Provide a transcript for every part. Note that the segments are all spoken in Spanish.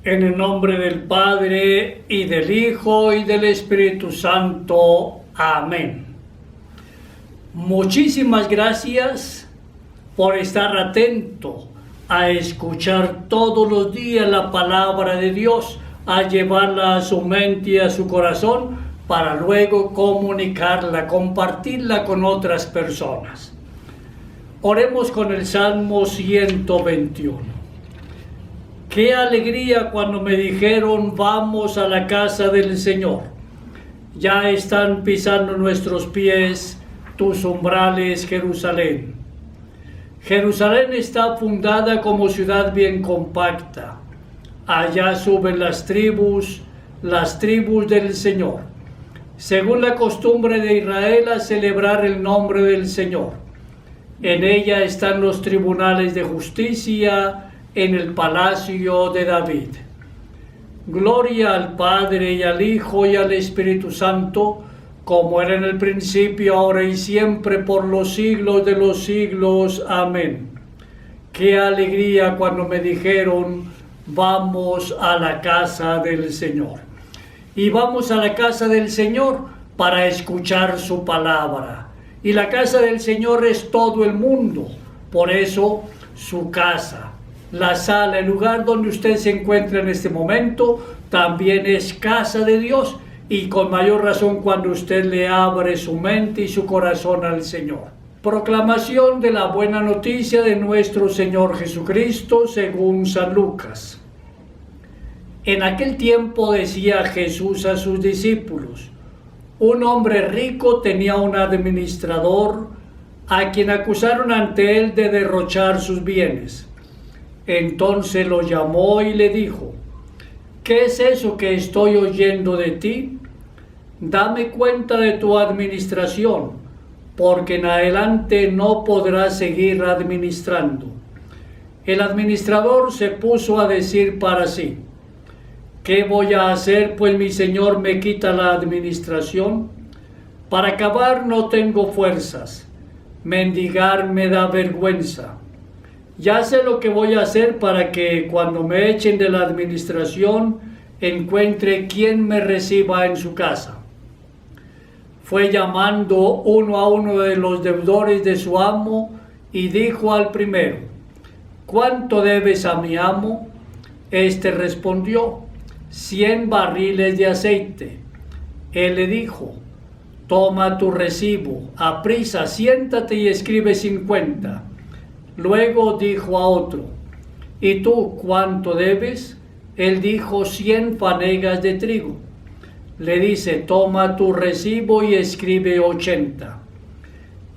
En el nombre del Padre, y del Hijo, y del Espíritu Santo. Amén. Muchísimas gracias por estar atento a escuchar todos los días la palabra de Dios, a llevarla a su mente y a su corazón, para luego comunicarla, compartirla con otras personas. Oremos con el Salmo 121. Qué alegría cuando me dijeron: vamos a la casa del Señor. Ya están pisando nuestros pies tus umbrales, Jerusalén. Jerusalén está fundada como ciudad bien compacta. Allá suben las tribus del Señor, según la costumbre de Israel, a celebrar el nombre del Señor. En ella están los tribunales de justicia, en el palacio de David. Gloria al Padre, y al Hijo, y al Espíritu Santo, como era en el principio, ahora y siempre, por los siglos de los siglos. Amén. Qué alegría cuando me dijeron: vamos a la casa del Señor. Y vamos a la casa del Señor para escuchar su palabra. Y la casa del Señor es todo el mundo. Por eso, su casa, la sala, el lugar donde usted se encuentra en este momento, también es casa de Dios, y con mayor razón cuando usted le abre su mente y su corazón al Señor. Proclamación de la buena noticia de nuestro Señor Jesucristo según San Lucas. En aquel tiempo decía Jesús a sus discípulos: un hombre rico tenía un administrador a quien acusaron ante él de derrochar sus bienes. Entonces lo llamó y le dijo: ¿qué es eso que estoy oyendo de ti? Dame cuenta de tu administración, porque en adelante no podrás seguir administrando. El administrador se puso a decir para sí: ¿qué voy a hacer, pues mi señor me quita la administración? Para acabar no tengo fuerzas, mendigar me da vergüenza. Ya sé lo que voy a hacer para que cuando me echen de la administración encuentre quien me reciba en su casa. Fue llamando uno a uno de los deudores de su amo y dijo al primero: ¿cuánto debes a mi amo? Este respondió: 100 barriles de aceite. Él le dijo: toma tu recibo, aprisa, siéntate y escribe 50. Luego dijo a otro: ¿y tú cuánto debes? Él dijo: 100 fanegas de trigo. Le dice: toma tu recibo y escribe 80.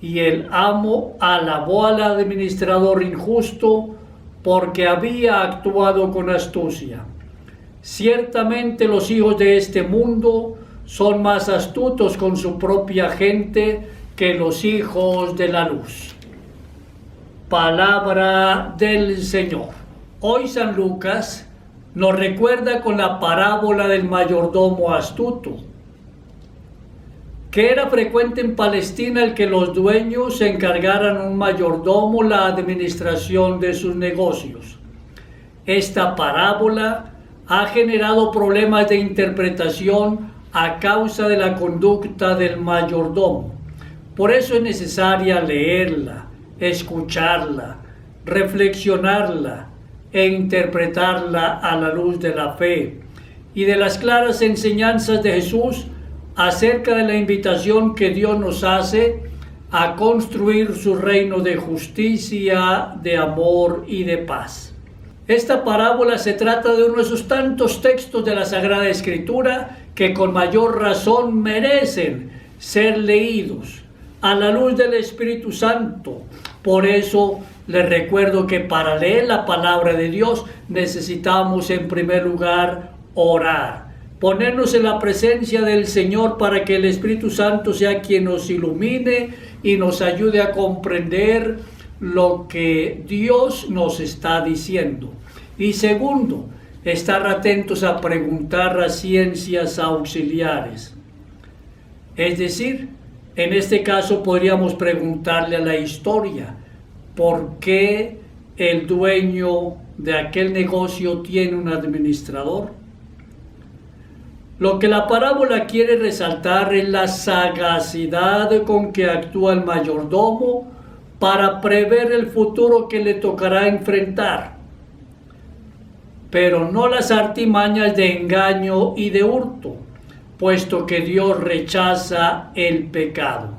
Y el amo alabó al administrador injusto porque había actuado con astucia. Ciertamente los hijos de este mundo son más astutos con su propia gente que los hijos de la luz. Palabra del Señor. Hoy San Lucas nos recuerda con la parábola del mayordomo astuto, que era frecuente en Palestina el que los dueños se encargaran a un mayordomo la administración de sus negocios. Esta parábola ha generado problemas de interpretación a causa de la conducta del mayordomo. Por eso es necesaria leerla, escucharla, reflexionarla e interpretarla a la luz de la fe y de las claras enseñanzas de Jesús acerca de la invitación que Dios nos hace a construir su reino de justicia, de amor y de paz. Esta parábola se trata de uno de esos tantos textos de la Sagrada Escritura que con mayor razón merecen ser leídos a la luz del Espíritu Santo. Por eso les recuerdo que para leer la palabra de Dios necesitamos en primer lugar orar, ponernos en la presencia del Señor para que el Espíritu Santo sea quien nos ilumine y nos ayude a comprender lo que Dios nos está diciendo. Y segundo, estar atentos a preguntar a ciencias auxiliares. Es decir, en este caso podríamos preguntarle a la historia: ¿por qué el dueño de aquel negocio tiene un administrador. Lo que la parábola quiere resaltar es la sagacidad con que actúa el mayordomo para prever el futuro que le tocará enfrentar, pero no las artimañas de engaño y de hurto, puesto que Dios rechaza el pecado.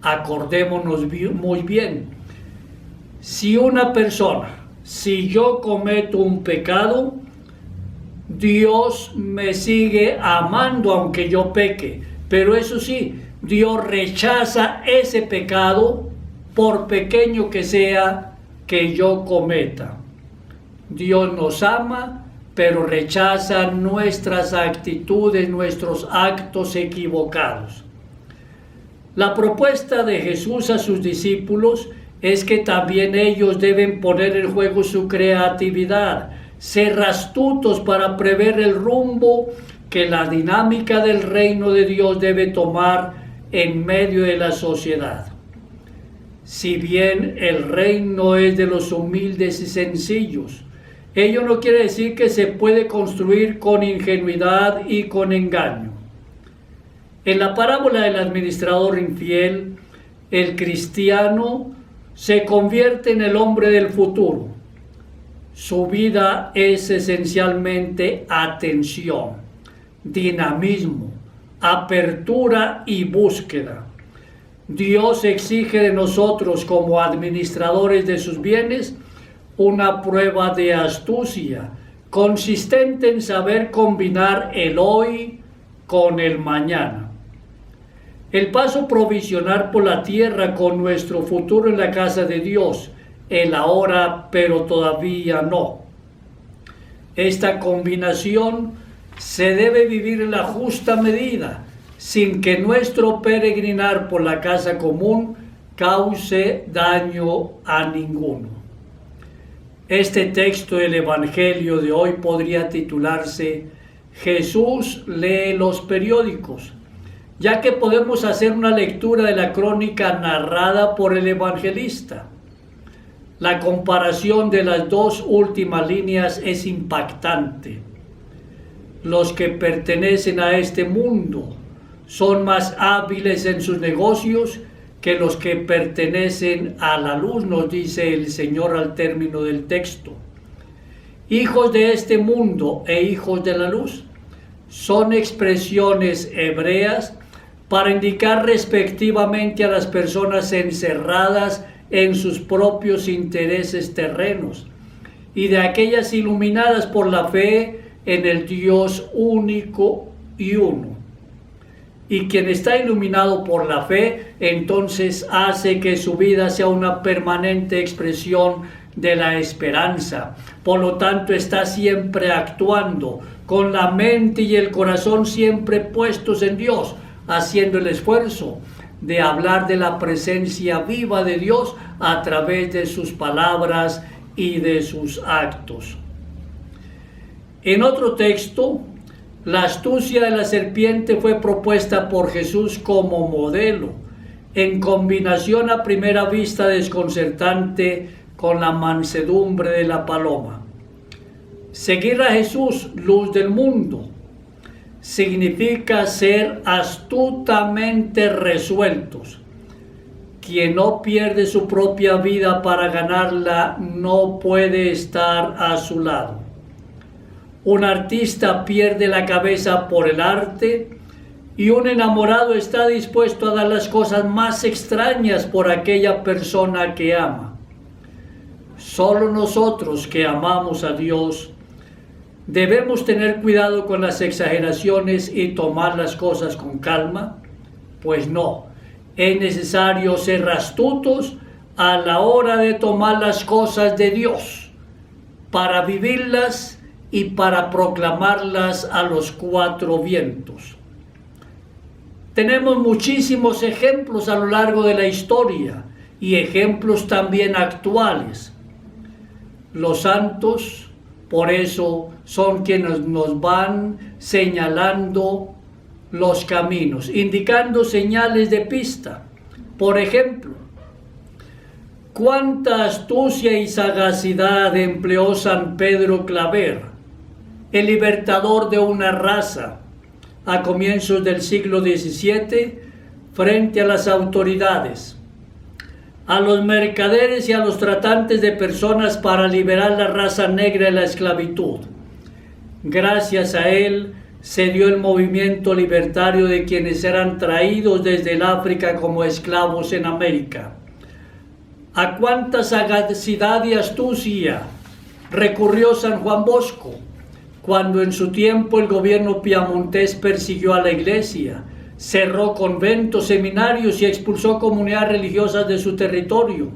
Acordémonos muy bien, si yo cometo un pecado, Dios me sigue amando aunque yo peque, pero eso sí, Dios rechaza ese pecado por pequeño que sea que yo cometa. Dios nos ama, pero rechaza nuestras actitudes, nuestros actos equivocados. La propuesta de Jesús a sus discípulos es que también ellos deben poner en juego su creatividad, ser astutos para prever el rumbo que la dinámica del reino de Dios debe tomar en medio de la sociedad. Si bien el reino es de los humildes y sencillos, ello no quiere decir que se puede construir con ingenuidad y con engaño. En la parábola del administrador infiel, el cristiano se convierte en el hombre del futuro. Su vida es esencialmente atención, dinamismo, apertura y búsqueda. Dios exige de nosotros como administradores de sus bienes una prueba de astucia, consistente en saber combinar el hoy con el mañana. El paso provisional por la tierra con nuestro futuro en la casa de Dios, el ahora pero todavía no. Esta combinación se debe vivir en la justa medida, sin que nuestro peregrinar por la casa común cause daño a ninguno. Este texto del Evangelio de hoy podría titularse Jesús lee los periódicos, ya que podemos hacer una lectura de la crónica narrada por el evangelista. La comparación de las dos últimas líneas es impactante. Los que pertenecen a este mundo son más hábiles en sus negocios que los que pertenecen a la luz, nos dice el Señor al término del texto. Hijos de este mundo e hijos de la luz son expresiones hebreas para indicar respectivamente a las personas encerradas en sus propios intereses terrenos y de aquellas iluminadas por la fe en el Dios único y uno. Y quien está iluminado por la fe, entonces hace que su vida sea una permanente expresión de la esperanza. Por lo tanto, está siempre actuando, con la mente y el corazón siempre puestos en Dios, haciendo el esfuerzo de hablar de la presencia viva de Dios a través de sus palabras y de sus actos. En otro texto, la astucia de la serpiente fue propuesta por Jesús como modelo, en combinación a primera vista desconcertante con la mansedumbre de la paloma. Seguir a Jesús, luz del mundo, significa ser astutamente resueltos. Quien no pierde su propia vida para ganarla no puede estar a su lado. Un artista pierde la cabeza por el arte y un enamorado está dispuesto a dar las cosas más extrañas por aquella persona que ama. Solo nosotros que amamos a Dios debemos tener cuidado con las exageraciones y tomar las cosas con calma, pues no, es necesario ser astutos a la hora de tomar las cosas de Dios, para vivirlas y para proclamarlas a los cuatro vientos. Tenemos muchísimos ejemplos a lo largo de la historia y ejemplos también actuales. Los santos, por eso, son quienes nos van señalando los caminos, indicando señales de pista. Por ejemplo, Cuánta astucia y sagacidad empleó San Pedro Claver, el libertador de una raza, a comienzos del siglo XVII, frente a las autoridades, a los mercaderes y a los tratantes de personas para liberar la raza negra de la esclavitud. Gracias a él se dio el movimiento libertario de quienes eran traídos desde el África como esclavos en América. ¿A cuánta sagacidad y astucia recurrió San Juan Bosco cuando en su tiempo el gobierno piamontés persiguió a la iglesia, cerró conventos, seminarios y expulsó comunidades religiosas de su territorio?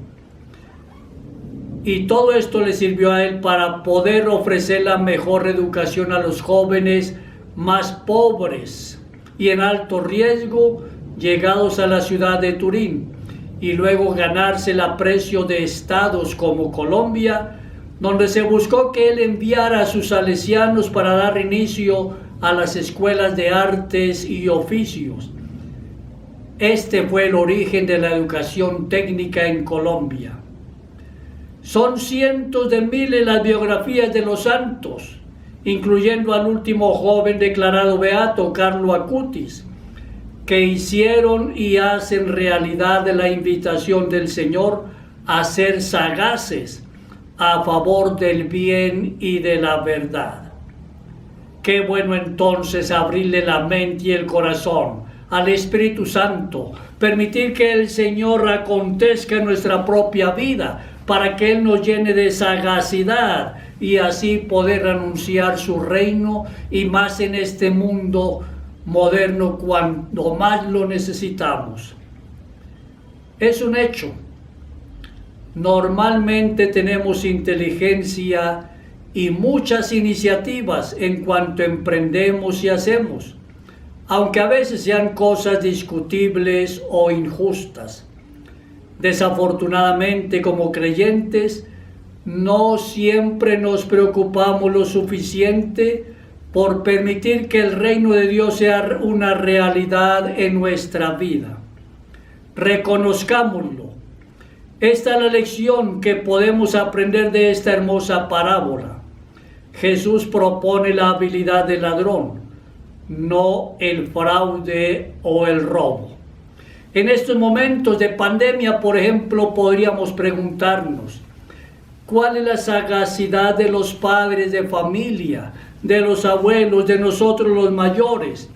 Y todo esto le sirvió a él para poder ofrecer la mejor educación a los jóvenes más pobres y en alto riesgo llegados a la ciudad de Turín, y luego ganarse el aprecio de estados como Colombia, donde se buscó que él enviara a sus salesianos para dar inicio a las escuelas de artes y oficios. Este fue el origen de la educación técnica en Colombia. Son cientos de miles las biografías de los santos, incluyendo al último joven declarado beato, Carlo Acutis, que hicieron y hacen realidad de la invitación del Señor a ser sagaces a favor del bien y de la verdad. Qué bueno entonces abrirle la mente y el corazón al Espíritu Santo, permitir que el Señor acontezca en nuestra propia vida, para que Él nos llene de sagacidad y así poder anunciar su reino, y más en este mundo moderno cuando más lo necesitamos. Es un hecho. Normalmente tenemos inteligencia y muchas iniciativas en cuanto emprendemos y hacemos, aunque a veces sean cosas discutibles o injustas. Desafortunadamente, como creyentes, no siempre nos preocupamos lo suficiente por permitir que el reino de Dios sea una realidad en nuestra vida. Reconozcámoslo. Esta es la lección que podemos aprender de esta hermosa parábola. Jesús propone la habilidad del ladrón, no el fraude o el robo. En estos momentos de pandemia, por ejemplo, podríamos preguntarnos: ¿cuál es la sagacidad de los padres de familia, de los abuelos, de nosotros los mayores,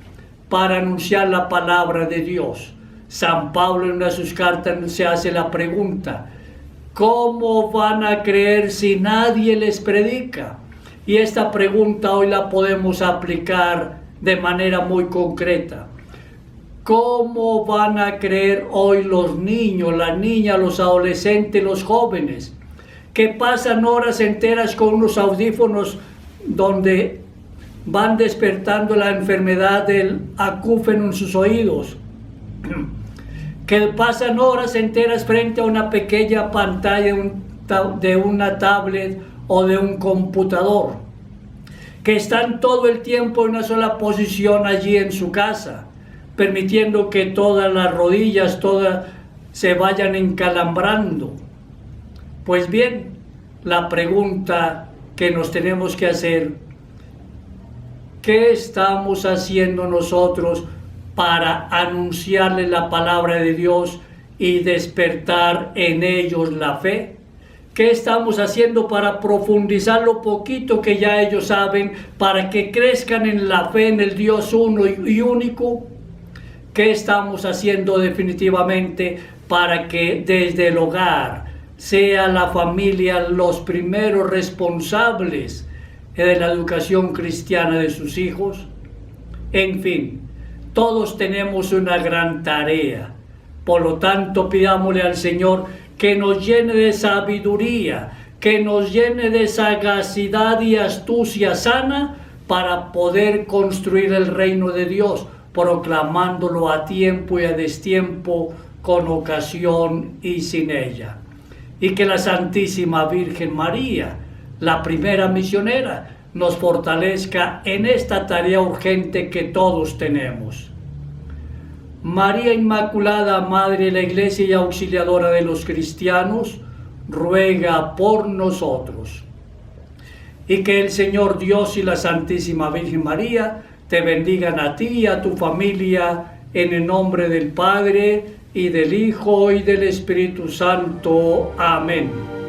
para anunciar la palabra de Dios? San Pablo en una de sus cartas se hace la pregunta: ¿cómo van a creer si nadie les predica? Y esta pregunta hoy la podemos aplicar de manera muy concreta. ¿Cómo van a creer hoy los niños, las niñas, los adolescentes, los jóvenes, que pasan horas enteras con unos audífonos donde van despertando la enfermedad del acúfeno en sus oídos, que pasan horas enteras frente a una pequeña pantalla de una tablet o de un computador, que están todo el tiempo en una sola posición allí en su casa, permitiendo que todas las rodillas se vayan encalambrando? Pues bien, la pregunta que nos tenemos que hacer: ¿qué estamos haciendo nosotros para anunciarles la palabra de Dios y despertar en ellos la fe? ¿Qué estamos haciendo para profundizar lo poquito que ya ellos saben, para que crezcan en la fe en el Dios uno y único? ¿Qué estamos haciendo definitivamente para que desde el hogar sea la familia los primeros responsables de la educación cristiana de sus hijos? En fin, todos tenemos una gran tarea. Por lo tanto, pidámosle al Señor que nos llene de sabiduría, que nos llene de sagacidad y astucia sana para poder construir el reino de Dios, proclamándolo a tiempo y a destiempo, con ocasión y sin ella. Y que la Santísima Virgen María, la primera misionera, nos fortalezca en esta tarea urgente que todos tenemos. María Inmaculada, Madre de la Iglesia y auxiliadora de los cristianos, ruega por nosotros. Y que el Señor Dios y la Santísima Virgen María te bendigan a ti y a tu familia, en el nombre del Padre, y del Hijo, y del Espíritu Santo. Amén.